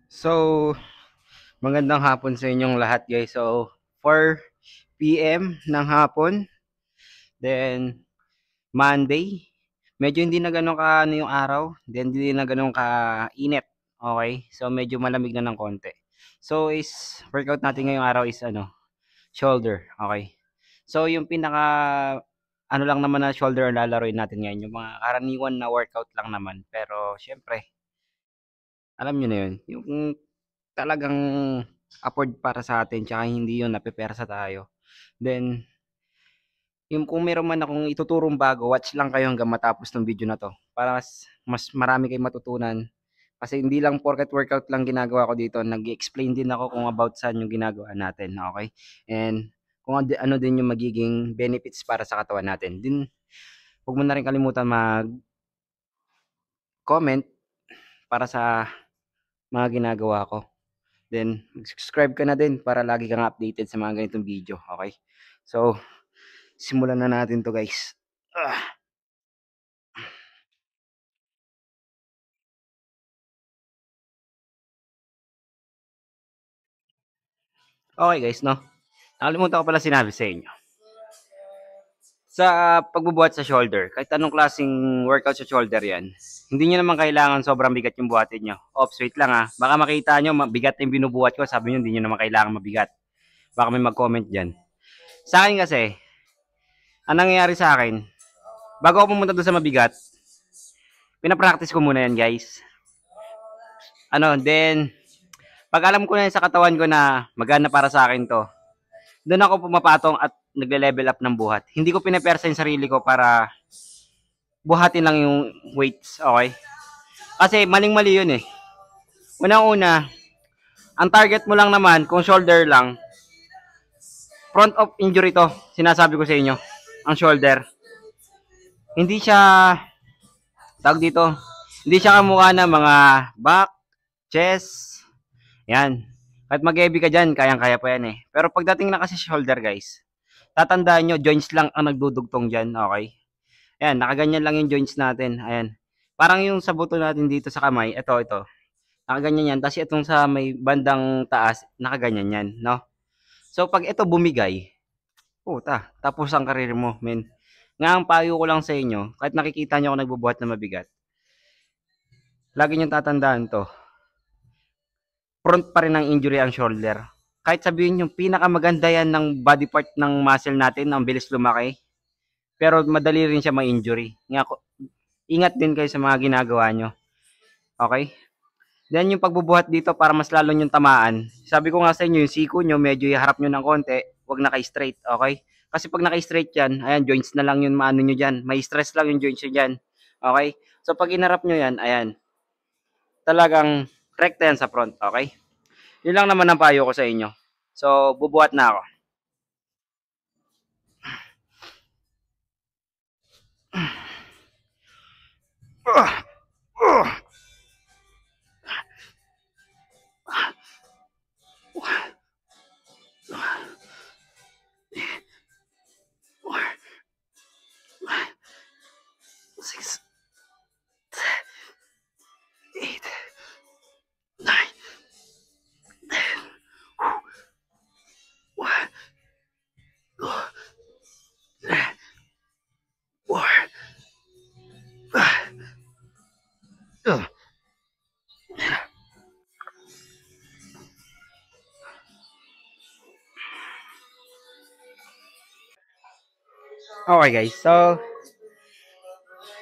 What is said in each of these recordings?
So, magandang hapon sa inyong lahat guys. So, 4 PM ng hapon, then Monday. Medyo hindi na gano'n ka ano yung araw, then hindi na gano'n ka init. Okay? So, medyo malamig na ng konti. So, workout natin ngayong araw is shoulder. Okay? So, yung pinaka ano lang naman na shoulder ang lalaroin natin ngayon, yung mga karaniwan na workout lang naman. Pero syempre, alam niyo na yun, yung talagang afford para sa atin tsaka hindi yun napepersa tayo. Then, yung kung meron man akong ituturong bago, watch lang kayo hanggang matapos ng video na to para mas marami kayong matutunan. Kasi hindi lang porket workout lang ginagawa ko dito, nag-explain din ako kung about saan yung ginagawa natin, okay? And kung ano din yung magiging benefits para sa katawan natin. Din, huwag mo na rin kalimutan mag-comment para sa mga ginagawa ko. Then, mag-subscribe ka na din para lagi kang updated sa mga ganitong video, okay? So, simulan na natin to guys. Okay guys, no? Nakalimutan ko pala sinabi sa inyo. Sa pagbubuhat sa shoulder, kahit anong klaseng workout sa shoulder yan, hindi nyo naman kailangan sobrang bigat yung buhatin nyo. Oops, wait lang ha. Baka makita nyo, mabigat yung binubuhat ko, sabi nyo hindi nyo naman kailangan mabigat. Baka may mag-comment dyan. Sa akin kasi, ang nangyayari sa akin, bago ako pumunta doon sa mabigat, pinapractice ko muna yan guys. Then, pag alam ko na sa katawan ko na magana para sa akin to, doon ako pumapatong at nagle-level up ng buhat. Hindi ko pinapersa yung sarili ko para buhatin lang yung weights, okay? Kasi maling-mali yun eh. Unang-una, ang target mo lang naman, kung shoulder lang, front of injury to, sinasabi ko sa inyo, ang shoulder. Hindi siya, tawag dito, hindi siya kamukha ng mga back, chest, yan. Kahit mag-heavy ka dyan, kayang-kaya pa yan eh. Pero pagdating na kasi shoulder guys, tatandaan nyo, joints lang ang nagdudugtong dyan, okay? Ayan, nakaganyan lang yung joints natin. Ayan. Parang yung sa buto natin dito sa kamay, ito. Nakaganyan yan. Tapos itong sa may bandang taas, nakaganyan yan, no? So, pag ito bumigay, puta, tapos ang karir mo, men. Nga ang payo ko lang sa inyo, kahit nakikita nyo ako nagbubuhat na mabigat, lagi nyo tatandaan to, front pa rin ng injury ang shoulder. Kahit sabihin nyo, pinakamaganda yan ng body part ng muscle natin, ang bilis lumaki, pero madali rin siya ma-injury. Nga, ingat din kayo sa mga ginagawa nyo. Okay? Then yung pagbubuhat dito para mas lalo yung tamaan. Sabi ko nga sa inyo, yung siko nyo, medyo iharap nyo ng konti, wag naka-straight, okay? Kasi pag naka-straight yan, ayan, joints na lang yun, maano nyo dyan. May stress lang yung joints nyo dyan. Okay? So pag inarap nyo yan, ayan, talagang rekta yan sa front, okay? Yun lang naman ang payo ko sa inyo. So, bubuhat na ako. Six, eight, nine, one, four, five. Okay guys, so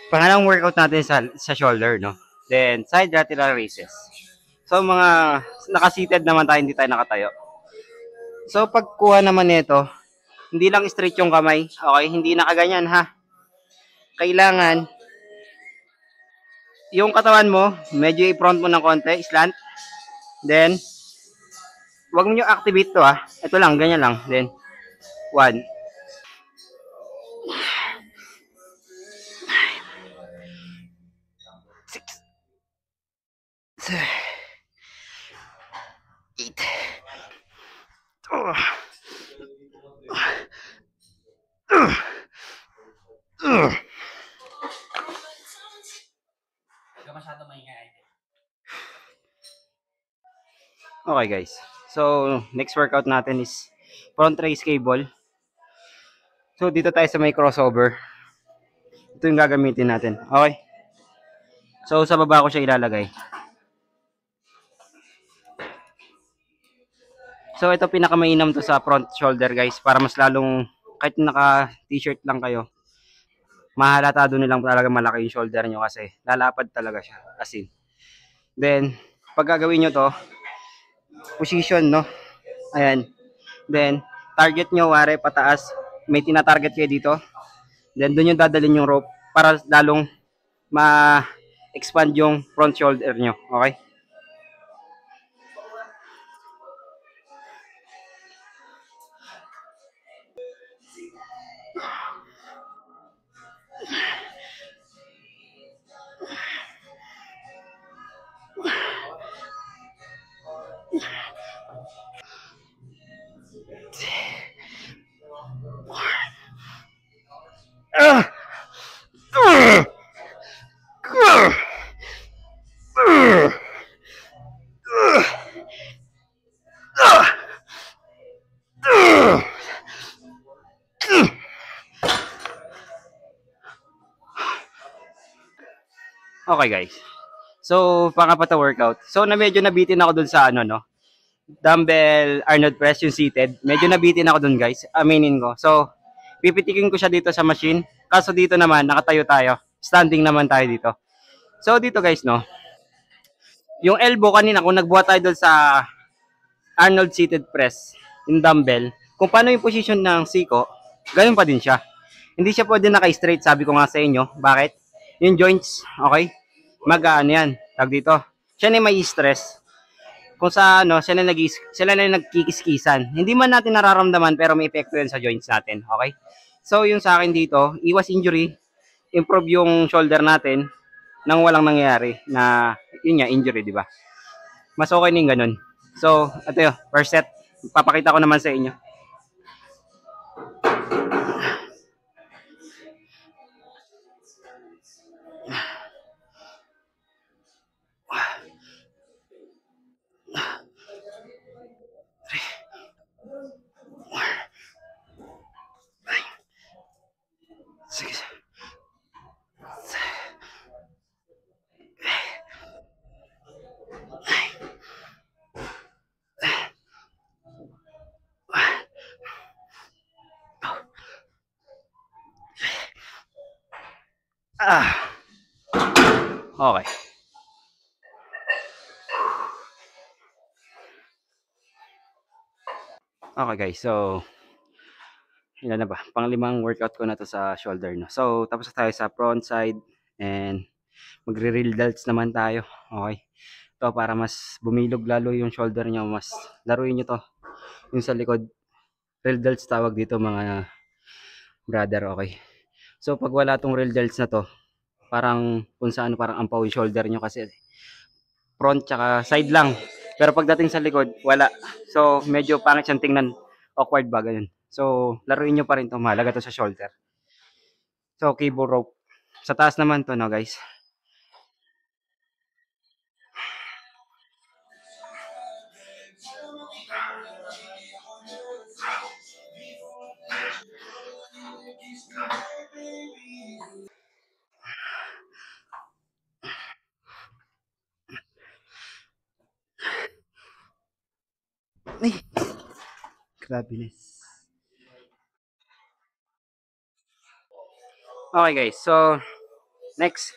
pangalawang workout natin sa shoulder, no? Then side lateral raises. So mga naka-seated naman tayo, hindi tayo nakatayo. So pagkuha naman nito, hindi lang straight yung kamay, okay? Hindi nakaganyan ha. Kailangan yung katawan mo, medyo i-front mo ng konti, slant. Then wag mo nyo activate to ha. Ito lang, ganyan lang. Then 1, 6, 7, 8. Masyado maingay. Okay guys. So, next workout natin is front raise cable. So, dito tayo sa may crossover. Ito yung gagamitin natin. Okay. So, sa baba ko siya ilalagay. So, ito pinakamainam to sa front shoulder guys. Para mas lalong, kahit naka t-shirt lang kayo, mahalata doon nilang talaga malaki yung shoulder nyo kasi lalapad talaga siya. As in. Then, pag gagawin nyo to, position, no? Ayan. Then, target nyo, wari, pataas. May tinatarget kayo dito. Then, doon yung dadalhin yung rope para lalong ma-expand yung front shoulder nyo. Okay? Ah! Ah! Ah! Okay guys. So, pangapata workout. So, na medyo nabitin ako dun sa ano, no? Dumbbell Arnold press yung seated. Medyo nabitin ako dun guys. Aminin ko. So, pipitikin ko siya dito sa machine. Kaso dito naman, nakatayo tayo. Standing naman tayo dito. So, dito guys, no? Yung elbow kanina, kung nagbuhat tayo dun sa Arnold seated press, yung dumbbell, kung paano yung position ng siko, ganun pa din siya. Hindi siya pwede naka-straight, sabi ko nga sa inyo. Bakit? Yung joints, okay? Mag-ano yan, tag dito. Siya na may stress. Kung sa ano, sila na nagkikiskisan. Hindi man natin nararamdaman pero may epekto yan sa joints natin, okay? So yung sa akin dito, iwas injury, improve yung shoulder natin nang walang nangyayari na yun nga, injury, di ba? Mas okay ning ganun. So, ito yun, first set. Papakita ko naman sa inyo. Sige. Ah, okay. Okay guys, so ilan na ba? Panglimang workout ko na to sa shoulder, no. So, tapos na tayo sa front side and magre-real delts naman tayo. Okay. To para mas bumilog lalo yung shoulder nyo, mas laruin nyo to. Yung sa likod, real delts tawag dito mga brother, okay. So, pag wala tong real delts na to, parang kung saan parang ampaw yung shoulder nyo kasi front tsaka side lang. Pero pagdating sa likod, wala. So, medyo pangit siyang tingnan. Awkward ba, ganun. So, laruin nyo pa rin to. Mahalaga to sa shoulder. So, cable rope. Sa taas naman to, no, guys. Ay, grabe. Okay, guys. So, next.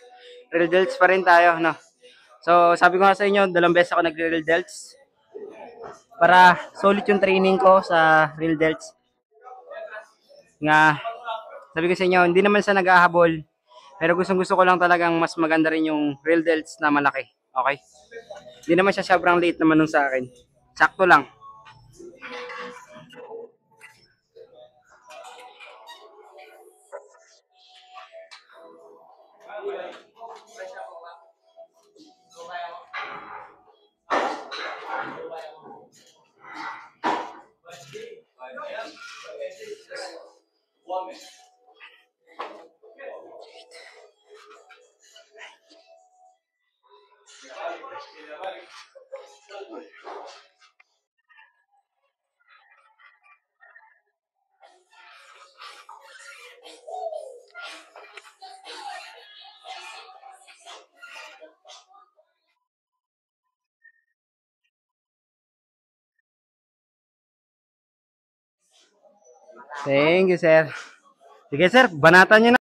Real delts pa rin tayo, no. So, sabi ko nga sa inyo, 2 beses ako nag-real delts. Para solid yung training ko sa real delts. Nga, sabi ko sa inyo, hindi naman sa nag-ahabol. Pero gustong gusto ko lang talagang mas maganda rin yung real delts na malaki. Okay? Hindi naman siya sobrang late naman nung sa akin. Sakto lang. Thank you, sir. Sige, sir. Banatan nyo na.